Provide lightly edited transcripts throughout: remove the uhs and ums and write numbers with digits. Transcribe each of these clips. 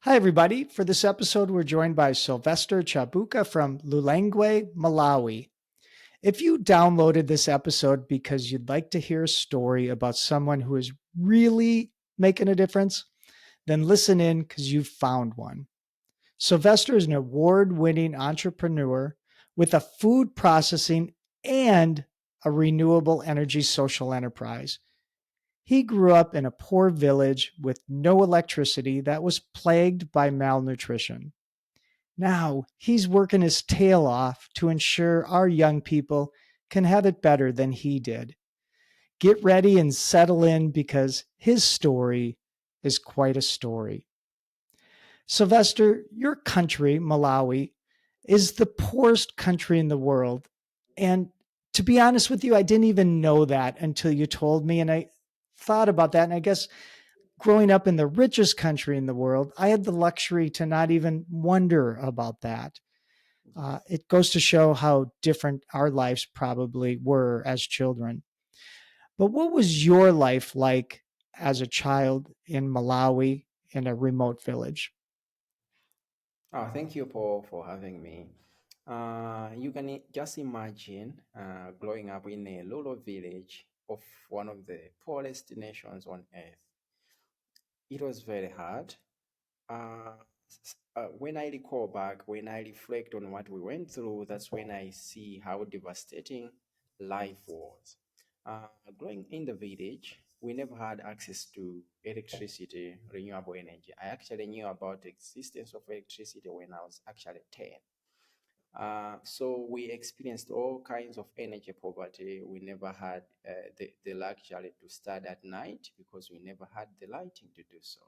Hi, everybody. For this episode, we're joined by Sylvester Chabuka from Lilongwe, Malawi. If you downloaded this episode because you'd like to hear a story about someone who is really making a difference, then listen in because you've found one. Sylvester is an award winning entrepreneur with a food processing and a renewable energy social enterprise. He grew up in a poor village with no electricity that was plagued by malnutrition. Now he's working his tail off to ensure our young people can have it better than he did. Get ready and settle in because his story is quite a story. Sylvester, your country, Malawi, is the poorest country in the world. And to be honest with you, I didn't even know that until you told me. And I thought about that. And I guess growing up in the richest country in the world, I had the luxury to not even wonder about that. Yes. It goes to show how different our lives probably were as children. But what was your life like as a child in Malawi in a remote village? Thank you, Paul, for having me. You can just imagine growing up in a rural village of one of the poorest nations on earth. It was very hard. When I recall back, when I reflect on what we went through, that's when I see how devastating life was. Uh, Growing in the village, we never had access to electricity, renewable energy. I actually knew about the existence of electricity when I was actually 10. So we experienced all kinds of energy poverty. We never had the luxury to study at night because we never had the lighting to do so.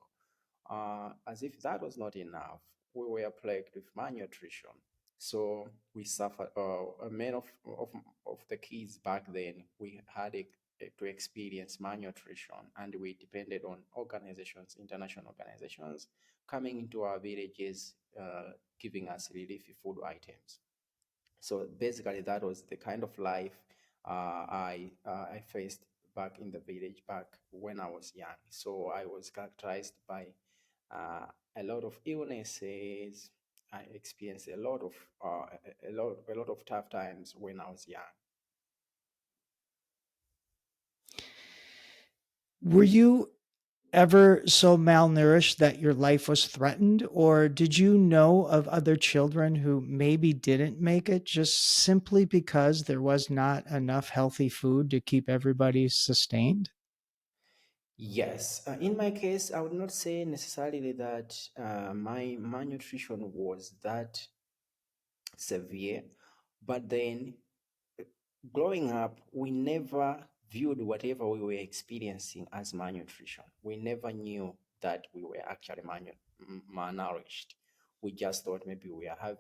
As if that was not enough, we were plagued with malnutrition. So we suffered, many of the kids back then, we had to experience malnutrition, and we depended on organizations, international organizations, coming into our villages, giving us relief food items. So basically, that was the kind of life I faced back in the village back when I was young. So I was characterized by a lot of illnesses. I experienced a lot of tough times when I was young. Were you ever so malnourished that your life was threatened? Or did you know of other children who maybe didn't make it just simply because there was not enough healthy food to keep everybody sustained? Yes, in my case, I would not say necessarily that my malnutrition was that severe, but then growing up, we never viewed whatever we were experiencing as malnutrition. We never knew that we were actually malnourished. We just thought maybe we are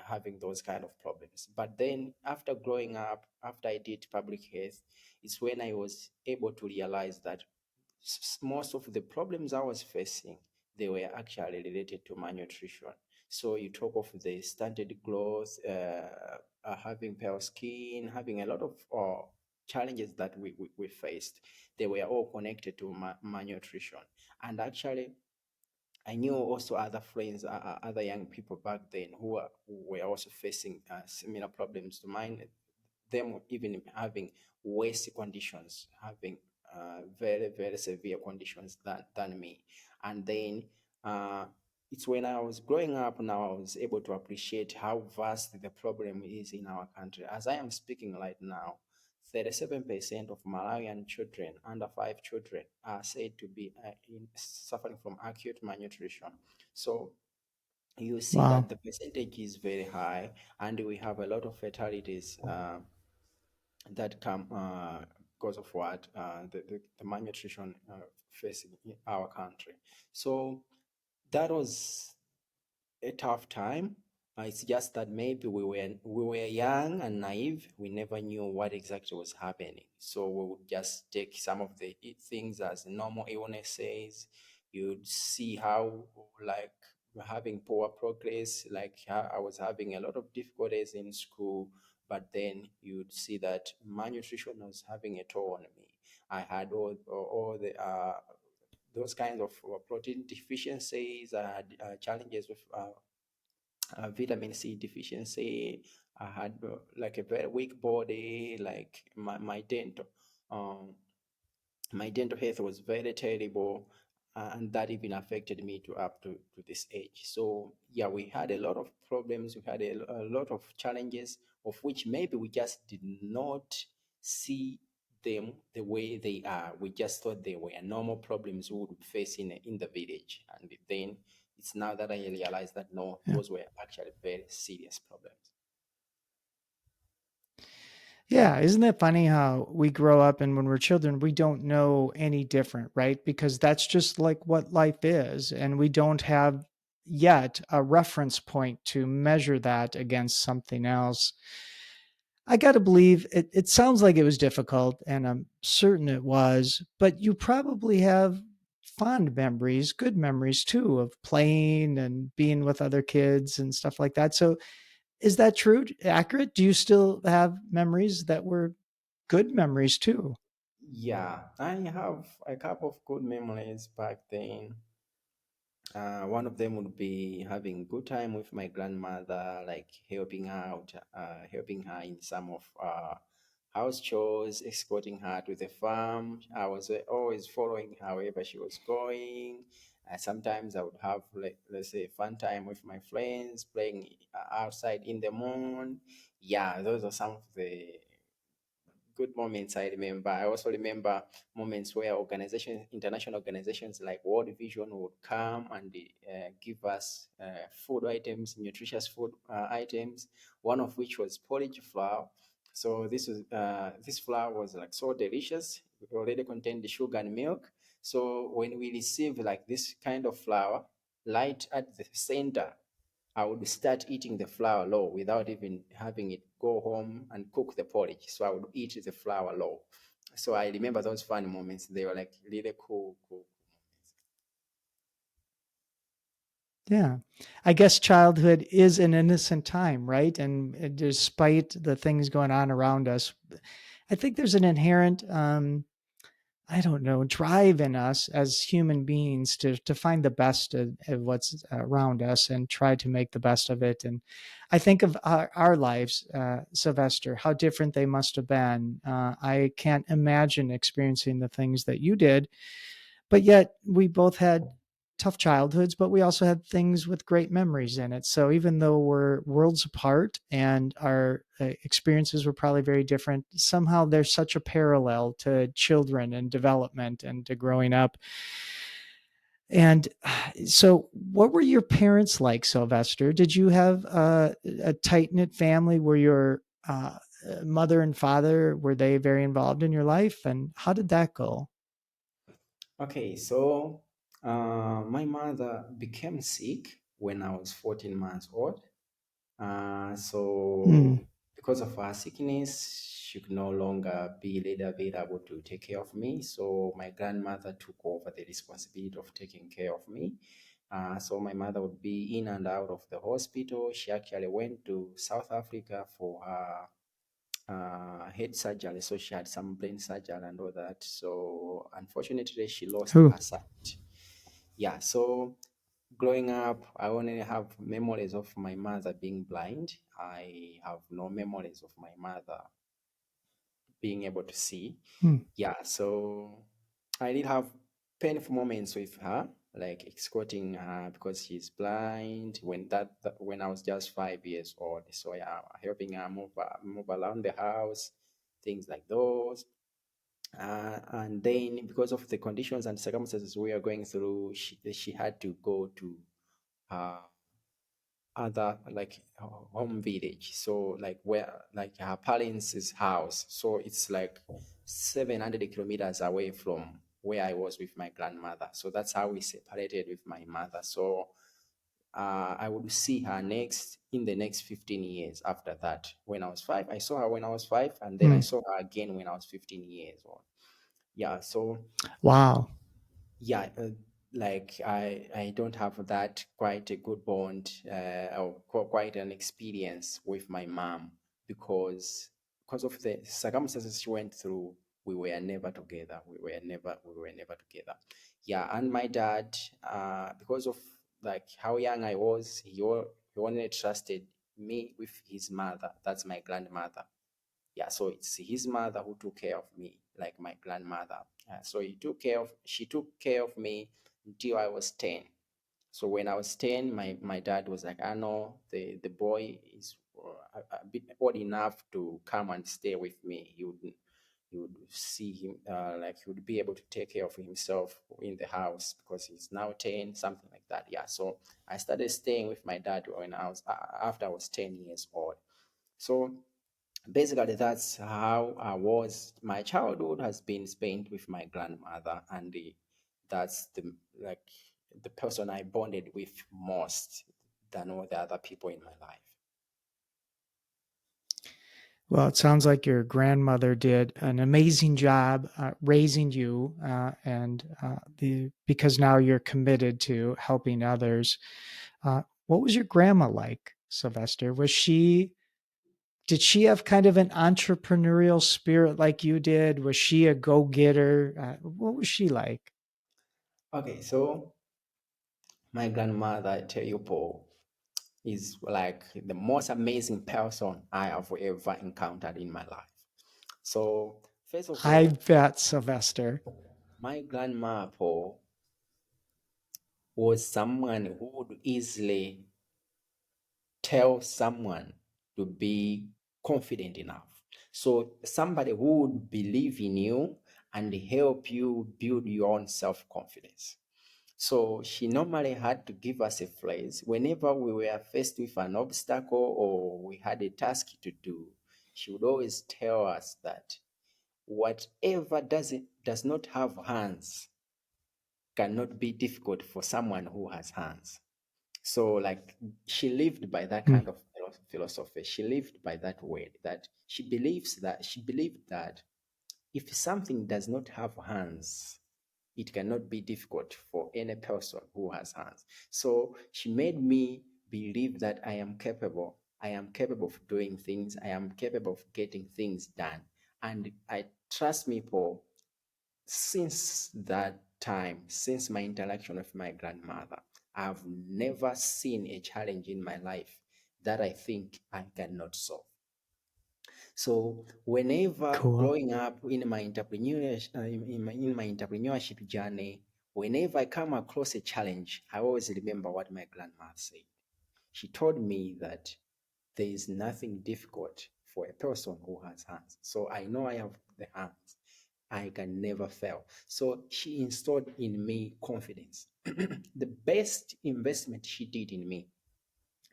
having those kind of problems. But then, after growing up, after I did public health, it's when I was able to realize that most of the problems I was facing, they were actually related to malnutrition. So you talk of the stunted growth, having pale skin, having a lot of challenges that we faced. They were all connected to malnutrition. And actually, I knew also other friends, other young people back then who were also facing similar problems to mine, them even having worse conditions, having very, very severe conditions than me. And then uh, it's when I was growing up now, I was able to appreciate how vast the problem is in our country. As I am speaking right now, 37% of Malawian children, under 5 children, are said to be suffering from acute malnutrition. So you see Wow. that the percentage is very high, and we have a lot of fatalities that come because of what the malnutrition facing in our country. So that was a tough time. It's just that maybe we were young and naive. We never knew what exactly was happening. So we would just take some of the things as normal illnesses. You'd see how, like, we're having poor progress, like how I was having a lot of difficulties in school, but then you'd see that malnutrition was having a toll on me. I had all the those kinds of protein deficiencies, challenges with vitamin C deficiency. I had like a very weak body, like um, my dental health was very terrible, and that even affected me to up to this age. So yeah, we had a lot of problems, we had a lot of challenges, of which maybe we just did not see them the way they are. We just thought they were normal problems we would face in the village, and then it's now that I realize that no, Yeah. those were actually very serious problems. Yeah, isn't it funny how we grow up and when we're children, we don't know any different, right? Because that's just like what life is. And we don't have yet a reference point to measure that against something else. I got to believe it sounds like it was difficult, and I'm certain it was, but you probably have fond memories, good memories too, of playing and being with other kids and stuff like that. So, is that true? Accurate? Do you still have memories that were good memories too? Yeah, I have a couple of good memories back then. One of them would be having good time with my grandmother, like helping her in some of house chores, escorting her to the farm. I was always following her wherever she was going. Sometimes I would have, like, let's say, fun time with my friends, playing outside in the moon. Yeah, those are some of the good moments I remember. I also remember moments where organizations, international organizations like World Vision would come and give us food items, nutritious food items. One of which was porridge flour. So this flour was like so delicious. It already contained the sugar and milk. So when we received like this kind of flour, light at the center, I would start eating the flour low without even having it go home and cook the porridge. So I would eat the flour low. So I remember those fun moments. They were like really cool. Yeah. I guess childhood is an innocent time, right? And despite the things going on around us, I think there's an inherent I don't know, drive in us as human beings to find the best of what's around us and try to make the best of it. And I think of our lives, Sylvester, how different they must have been. I can't imagine experiencing the things that you did, but yet we both had tough childhoods, but we also had things with great memories in it. So even though we're worlds apart and our experiences were probably very different, somehow there's such a parallel to children and development and to growing up. And so, what were your parents like, Sylvester? Did you have a tight knit family? Were your mother and father, were they very involved in your life? And how did that go? Okay, so my mother became sick when I was 14 months old. Hmm. So because of her sickness, she could no longer be readily available to take care of me. So my grandmother took over the responsibility of taking care of me. So my mother would be in and out of the hospital. She actually went to South Africa for her head surgery. So she had some brain surgery and all that. So unfortunately, she lost Who? her sight. Yeah, so growing up, I only have memories of my mother being blind. I have no memories of my mother being able to see. Hmm. Yeah, so I did have painful moments with her, like escorting her because she's blind. When I was just 5 years old, so yeah, helping her move around the house, things like those. And then because of the conditions and circumstances we are going through, she had to go to uh, other like home village, so like where like her parents' house, so it's like 700 kilometers away from where I was with my grandmother. So that's how we separated with my mother. So I would see her next in the next 15 years after that. When I was 5, I saw her when I was 5, and then I Hmm. saw her again when I was 15 years old. Yeah, so Wow. yeah, like I don't have that quite a good bond, or quite an experience with my mom, because of the circumstances she went through. we were never together. We were never together. Yeah, and my dad, because of like how young I was, he only trusted me with his mother. That's my grandmother. Yeah, so it's his mother who took care of me, like my grandmother. So she took care of me until I was 10. So when I was 10, my dad was like, I know the boy is a bit old enough to come and stay with me. He would see him, like he would be able to take care of himself in the house because he's now 10, something like that. Yeah. So I started staying with my dad when after I was 10 years old. So basically that's how I was. My childhood has been spent with my grandmother, and that's the like the person I bonded with most than all the other people in my life. Well, it sounds like your grandmother did an amazing job raising you, and the because now you're committed to helping others. What was your grandma like, Sylvester? Did she have kind of an entrepreneurial spirit like you did? Was she a go getter? What was she like? Okay, so my grandmother, I tell you, Paul, is like the most amazing person I have ever encountered in my life. So first of I all, bet, Sylvester. my grandma, Paul, was someone who would easily tell someone to be confident enough. So somebody who would believe in you and help you build your own self-confidence. So she normally had to give us a phrase whenever we were faced with an obstacle or we had a task to do. She would always tell us that whatever does not have hands cannot be difficult for someone who has hands. So, like, she lived by that Hmm. kind of philosophy. She lived by that word that she believed that if something does not have hands, it cannot be difficult for any person who has hands. So she made me believe that I am capable. I am capable of doing things. I am capable of getting things done. And I trust me, Paul, since that time, since my interaction with my grandmother, I've never seen a challenge in my life that I think I cannot solve. So whenever Cool. growing up in my entrepreneurship, in my entrepreneurship journey, whenever I come across a challenge, I always remember what my grandma said. She told me that there is nothing difficult for a person who has hands. So I know I have the hands. I can never fail. So she installed in me confidence. The best investment she did in me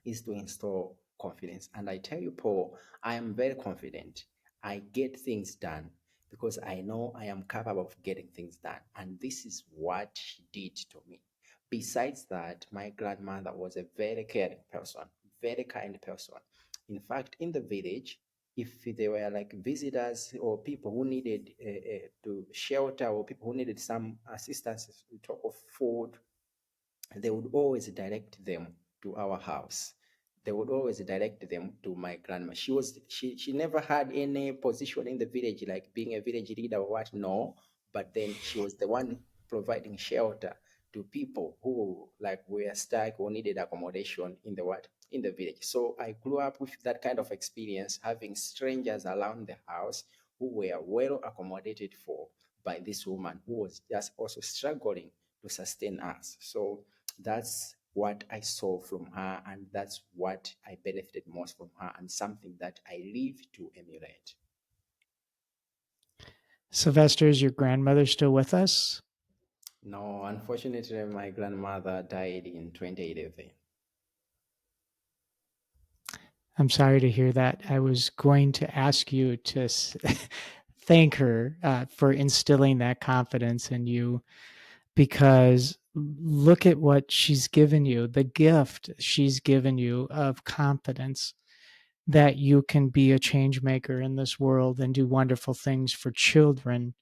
is to install confidence. And I tell you, Paul, I am very confident. I get things done because I know I am capable of getting things done. And this is what she did to me. Besides that, my grandmother was a very caring person, very kind person. In fact, in the village, if there were like visitors or people who needed to shelter or people who needed some assistance to talk of food, they would always direct them to our house. They would always direct them to my grandma. She never had any position in the village like being a village leader or what, no. But then she was the one providing shelter to people who like were stuck or needed accommodation in the what in the village. So I grew up with that kind of experience, having strangers around the house who were well accommodated for by this woman who was just also struggling to sustain us. So that's what I saw from her, and that's what I benefited most from her, and something that I live to emulate. Sylvester, is your grandmother still with us? No, unfortunately, my grandmother died in 2011. I'm sorry to hear that. I was going to ask you to thank her for instilling that confidence in you because look at what she's given you, the gift she's given you of confidence that you can be a change maker in this world and do wonderful things for children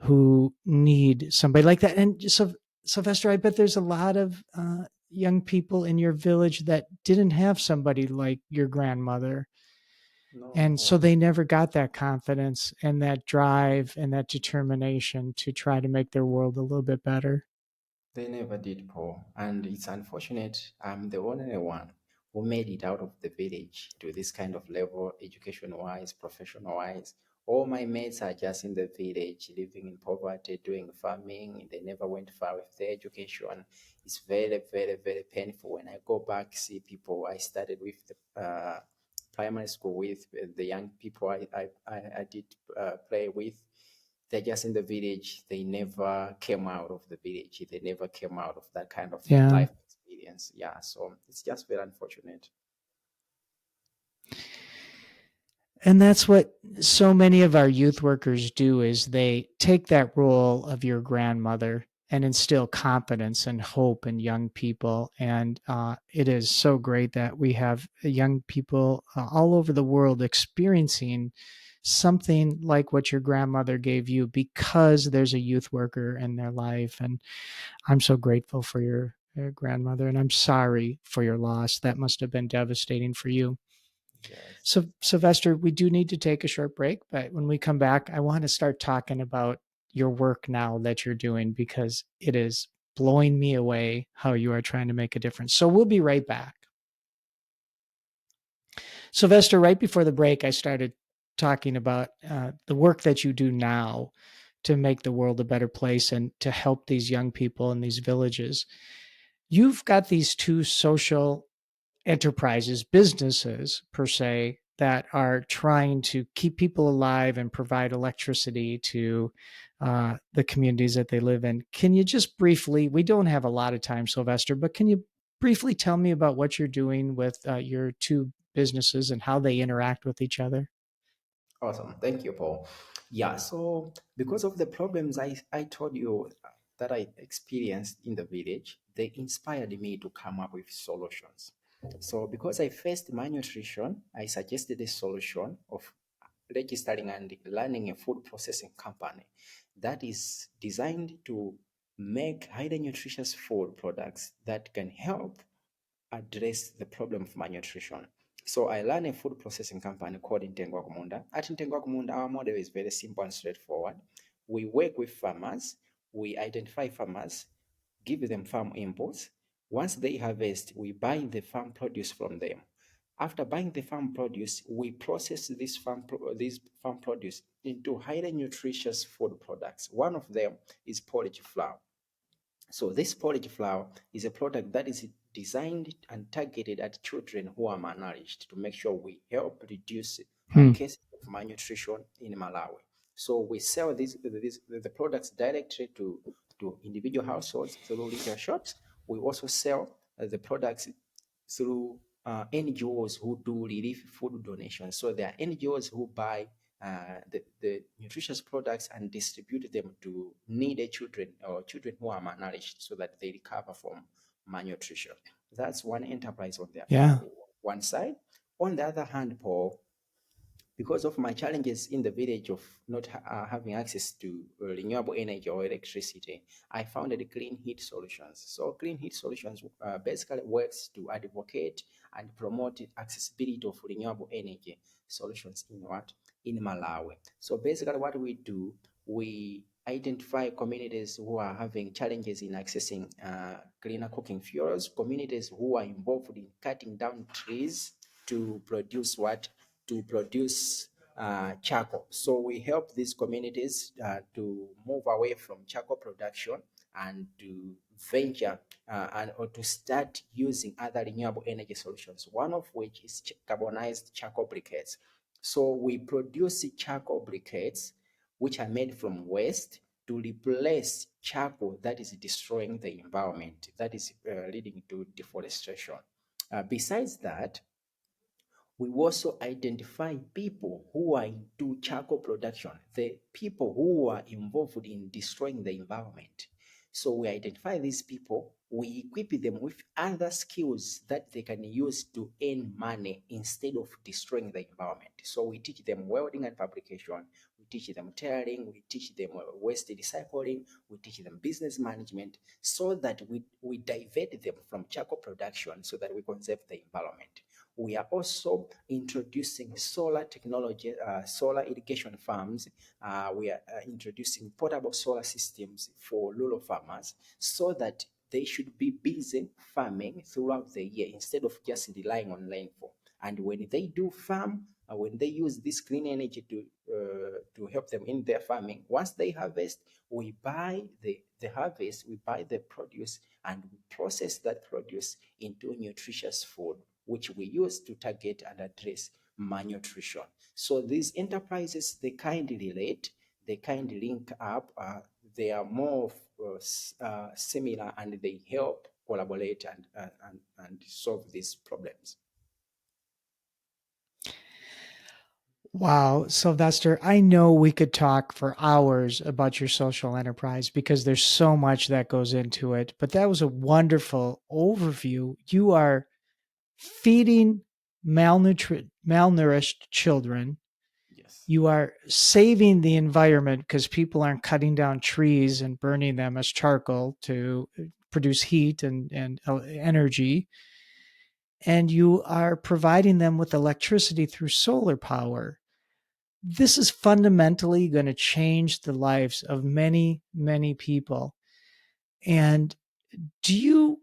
who need somebody like that. And so, Sylvester, I bet there's a lot of young people in your village that didn't have somebody like your grandmother. No, And so Paul. they never got that confidence and that drive and that determination to try to make their world a little bit better. They never did, Paul. And it's unfortunate I'm the only one who made it out of the village to this kind of level, education wise, professional wise. All my mates are just in the village, living in poverty, doing farming. They never went far with their education. It's very, very, very painful when I go back, see people I started with the primary school with, the young people I did play with. They're just in the village. They never came out of the village. They never came out of that kind of Yeah. life experience. Yeah, so it's just very unfortunate. And that's what so many of our youth workers do is they take that role of your grandmother and instill confidence and hope in young people. And it is so great that we have young people all over the world experiencing something like what your grandmother gave you because there's a youth worker in their life. And I'm so grateful for your grandmother, and I'm sorry for your loss. That must have been devastating for you. Yes. So, Sylvester, we do need to take a short break, but when we come back, I want to start talking about your work now that you're doing because it is blowing me away how you are trying to make a difference. So, we'll be right back. Sylvester, right before the break, I started talking about the work that you do now to make the world a better place and to help these young people in these villages. You've got these two social enterprises, businesses per se, that are trying to keep people alive and provide electricity to the communities that they live in. Can you just briefly, we don't have a lot of time, Sylvester, but can you briefly tell me about what you're doing with your two businesses and how they interact with each other? Awesome. Thank you, Paul. Yeah, so because of the problems I told you that I experienced in the village, they inspired me to come up with solutions. So because I faced malnutrition, I suggested a solution of registering and running a food processing company that is designed to make highly nutritious food products that can help address the problem of malnutrition. So I ran a food processing company called Intengwa Kumunda. At Intengwa Kumunda, our model is very simple and straightforward. We work with farmers, we identify farmers, give them farm inputs. Once they harvest, we buy the farm produce from them. After buying the farm produce, we process this farm produce into highly nutritious food products. One of them is porridge flour. So this porridge flour is a product that is designed and targeted at children who are malnourished to make sure we help reduce Hmm. cases of malnutrition in Malawi. So we sell the products directly to individual households through retail shops. We also sell the products through NGOs who do relief food donations. So there are NGOs who buy the nutritious products and distribute them to needy children or children who are malnourished so that they recover from malnutrition. That's one enterprise on the Yeah. one side. On the other hand, Paul, because of my challenges in the village of not having access to renewable energy or electricity, I founded Clean Heat Solutions. So Clean Heat Solutions basically works to advocate and promote accessibility of renewable energy solutions in what? In Malawi. So basically what we do, we identify communities who are having challenges in accessing cleaner cooking fuels, communities who are involved in cutting down trees to produce what? To produce charcoal. So we help these communities to move away from charcoal production and to venture and or to start using other renewable energy solutions. One of which is carbonized charcoal briquettes. So we produce charcoal briquettes which are made from waste to replace charcoal that is destroying the environment, that is leading to deforestation. Besides that, we also identify people who are into charcoal production, the people who are involved in destroying the environment. So we identify these people, we equip them with other skills that they can use to earn money instead of destroying the environment. So we teach them welding and fabrication, we teach them tailoring, we teach them waste recycling, we teach them business management so that we divert them from charcoal production so that we conserve the environment. We are also introducing solar technology, solar irrigation farms. We are introducing portable solar systems for rural farmers so that they should be busy farming throughout the year instead of just relying on rainfall. And when they do farm, when they use this clean energy to help them in their farming, once they harvest, we buy the harvest, we buy the produce, and we process that produce into nutritious food, which we use to target and address malnutrition. So these enterprises, they kind of relate, they kind of link up, they are more similar, and they help collaborate and solve these problems. Wow, Sylvester, I know we could talk for hours about your social enterprise because there's so much that goes into it, but that was a wonderful overview. You are feeding malnourished children. Yes. You are saving the environment because people aren't cutting down trees and burning them as charcoal to produce heat and energy. And you are providing them with electricity through solar power. This is fundamentally going to change the lives of many, many people. And do you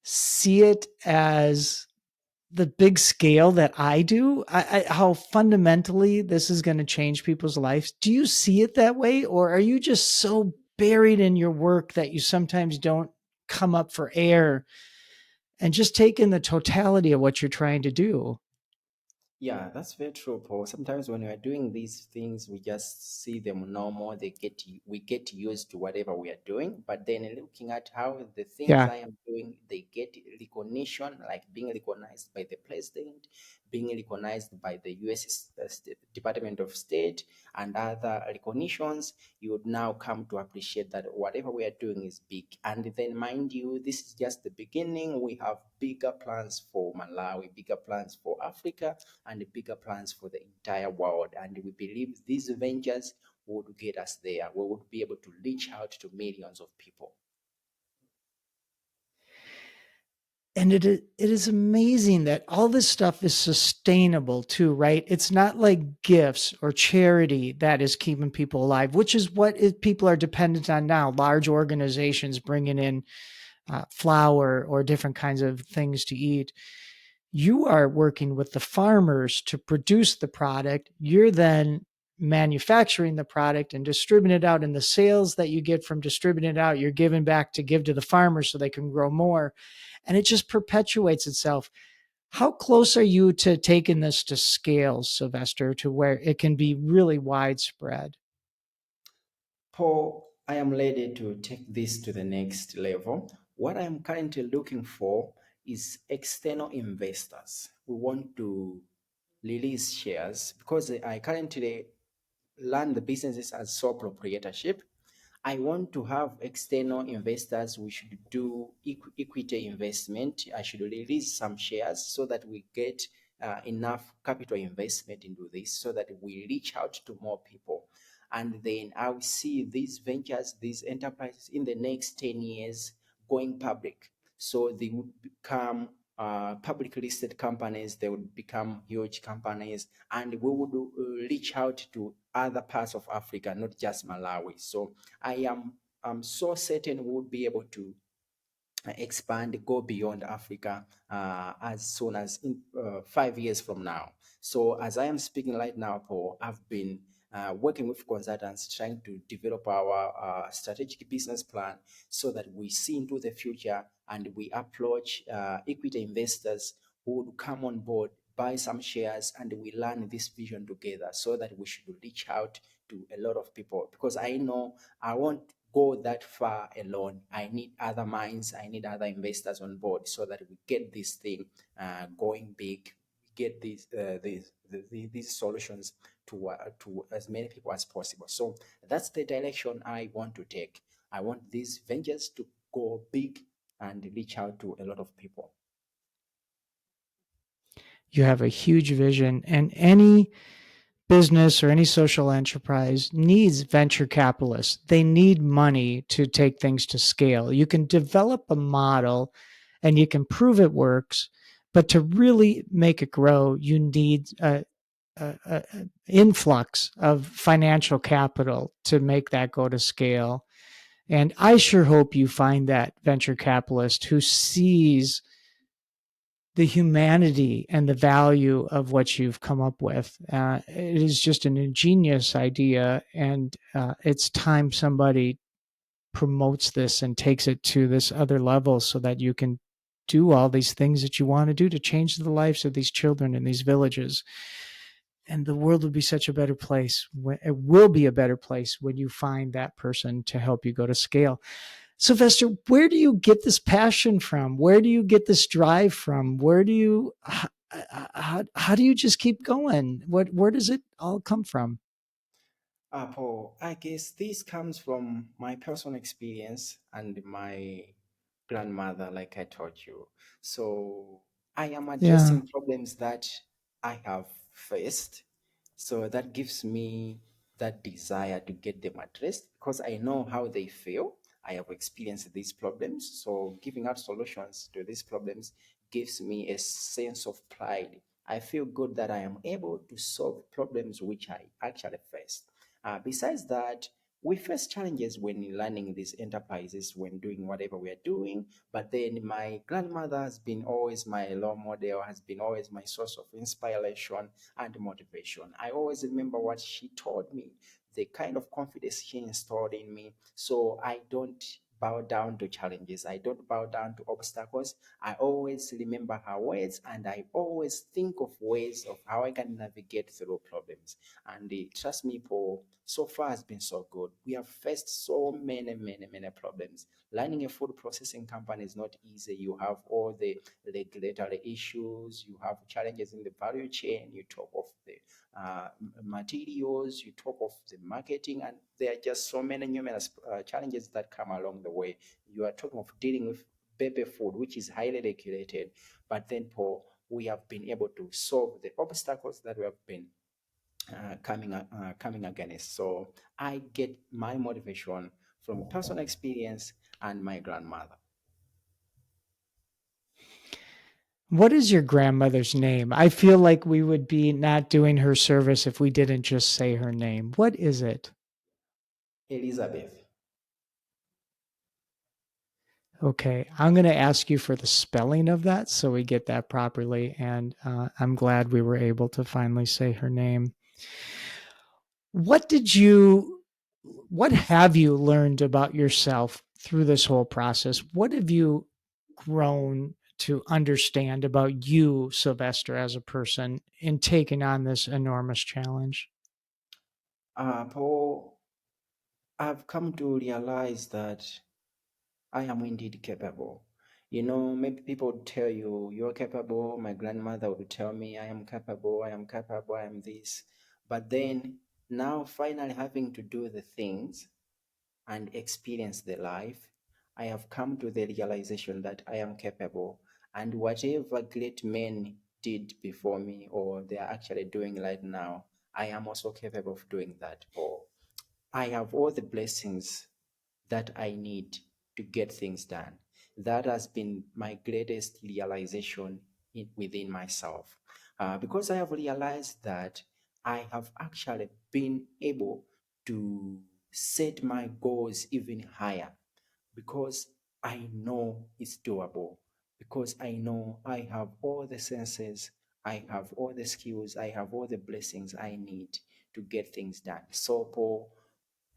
see it as the big scale that I do? How fundamentally this is going to change people's lives? Do you see it that way? Or are you just so buried in your work that you sometimes don't come up for air and just take in the totality of what you're trying to do? Yeah, that's very true, Paul. Sometimes when we are doing these things, we just see them normal. We get used to whatever we are doing. But then looking at how the things Yeah. I am doing, they get recognition, like being recognized by the president, being recognized by the U.S. Department of State, and other recognitions. You would now come to appreciate that whatever we are doing is big. And then, mind you, this is just the beginning. We have bigger plans for Malawi, bigger plans for Africa, and bigger plans for the entire world. And we believe these ventures would get us there. We would be able to reach out to millions of people. And it is amazing that all this stuff is sustainable too, right? It's not like gifts or charity that is keeping people alive, which is what people are dependent on now. Large organizations bringing in flour or different kinds of things to eat. You are working with the farmers to produce the product. You're then manufacturing the product and distributing it out. And the sales that you get from distributing it out, you're giving back to give to the farmers so they can grow more. And it just perpetuates itself. How close are you to taking this to scale, Sylvester, to where it can be really widespread? Paul, I am ready to take this to the next level. What I am currently looking for is external investors who want to release shares because I currently run the businesses as sole proprietorship. I want to have external investors. We should do equity investment. I should release some shares so that we get enough capital investment into this so that we reach out to more people. And then I will see these ventures, these enterprises in the next 10 years going public. So they would become public listed companies, they would become huge companies, and we would reach out to other parts of Africa, not just Malawi. So I'm so certain we would be able to expand, go beyond Africa as soon as in 5 years from now. So as I am speaking right now, Paul, I've been working with consultants trying to develop our strategic business plan so that we see into the future and we approach equity investors who would come on board, buy some shares, and we learn this vision together so that we should reach out to a lot of people because I know I won't go that far alone. I need other minds, I need other investors on board so that we get this thing going big, get these solutions to as many people as possible. So that's the direction I want to take. I want these ventures to go big and reach out to a lot of people. You have a huge vision, and any business or any social enterprise needs venture capitalists. They need money to take things to scale. You can develop a model and you can prove it works, But to really make it grow, you need a influx of financial capital to make that go to scale. And I sure hope you find that venture capitalist who sees the humanity and the value of what you've come up with. It is just an ingenious idea, and it's time somebody promotes this and takes it to this other level so that you can do all these things that you want to do to change the lives of these children in these villages. And the world will be such a better place. It will be a better place when you find that person to help you go to scale. Sylvester, where do you get this passion from? Where do you get this drive from? Where do you, how do you just keep going? Where does it all come from? Paul, I guess this comes from my personal experience and my grandmother, like I taught you. So I am Yeah. addressing problems that I have faced. So that gives me that desire to get them addressed because I know how they feel. I have experienced these problems. So giving out solutions to these problems gives me a sense of pride. I feel good that I am able to solve problems which I actually faced. Besides that, we face challenges when learning these enterprises, when doing whatever we are doing. But then my grandmother has been always my role model, has been always my source of inspiration and motivation. I always remember what she told me, the kind of confidence she installed in me. So I don't bow down to challenges. I don't bow down to obstacles. I always remember her words and I always think of ways of how I can navigate through problems. And trust me, Paul, so far has been so good. We have faced so many problems. Running a food processing company is not easy. You have all the regulatory issues, you have challenges in the value chain, you talk of the materials, you talk of the marketing, and there are just so many numerous challenges that come along the way. You are talking of dealing with baby food, which is highly regulated. But then, Paul, we have been able to solve the obstacles that we have been coming against. So I get my motivation from personal experience and my grandmother. What is your grandmother's name? I feel like we would be not doing her service if we didn't just say her name. What is it? Elizabeth. Okay, I'm going to ask you for the spelling of that so we get that properly. And I'm glad we were able to finally say her name. What did you, what have you learned about yourself through this whole process? What have you grown to understand about you, Sylvester, as a person in taking on this enormous challenge? Paul, I've come to realize that I am indeed capable. You know, maybe people would tell you, you're capable. My grandmother would tell me, I am capable, I am this. But then now, finally having to do the things and experience the life, I have come to the realization that I am capable. And whatever great men did before me, or they are actually doing right now, I am also capable of doing that. Or I have all the blessings that I need to get things done. That has been my greatest realization within myself. Because I have realized that I have actually been able to set my goals even higher because I know it's doable, because I know I have all the senses, I have all the skills, I have all the blessings I need to get things done. So, Paul,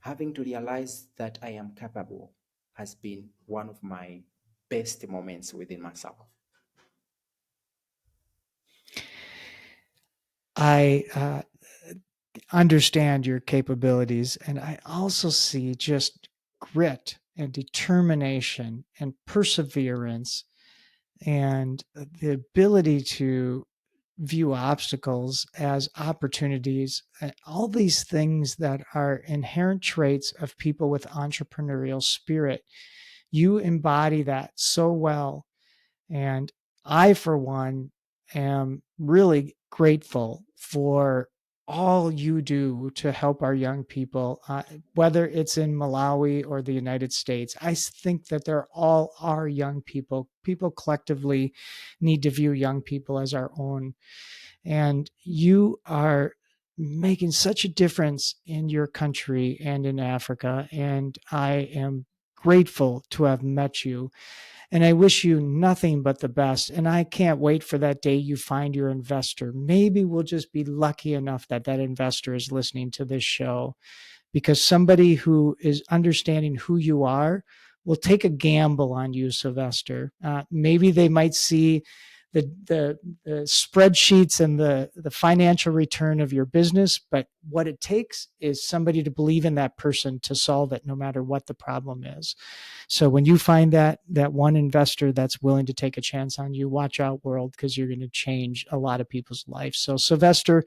having to realize that I am capable has been one of my best moments within myself. I understand your capabilities, and I also see just grit and determination and perseverance and the ability to view obstacles as opportunities, all these things that are inherent traits of people with entrepreneurial spirit. You embody that so well. And I, for one, am really grateful for all you do to help our young people, whether it's in Malawi or the United States. I think that they're all our young people. People collectively need to view young people as our own. And you are making such a difference in your country and in Africa. And I am grateful to have met you. And I wish you nothing but the best. And I can't wait for that day you find your investor. Maybe we'll just be lucky enough that that investor is listening to this show, because somebody who is understanding who you are will take a gamble on you, Sylvester. Maybe they might see the spreadsheets and the financial return of your business, but what it takes is somebody to believe in that person to solve it, no matter what the problem is. So when you find that one investor that's willing to take a chance on you, watch out, world, because you're going to change a lot of people's lives. So Sylvester,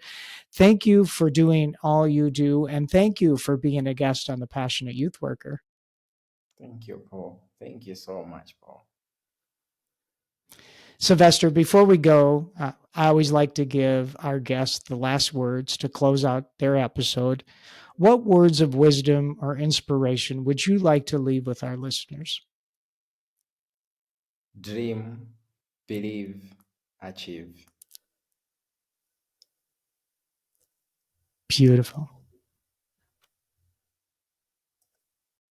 thank you for doing all you do, and thank you for being a guest on the Passionate Youth Worker. Thank you, Paul. Thank you so much, Paul. Sylvester, before we go, I always like to give our guests the last words to close out their episode. What words of wisdom or inspiration would you like to leave with our listeners? Dream, believe, achieve. Beautiful.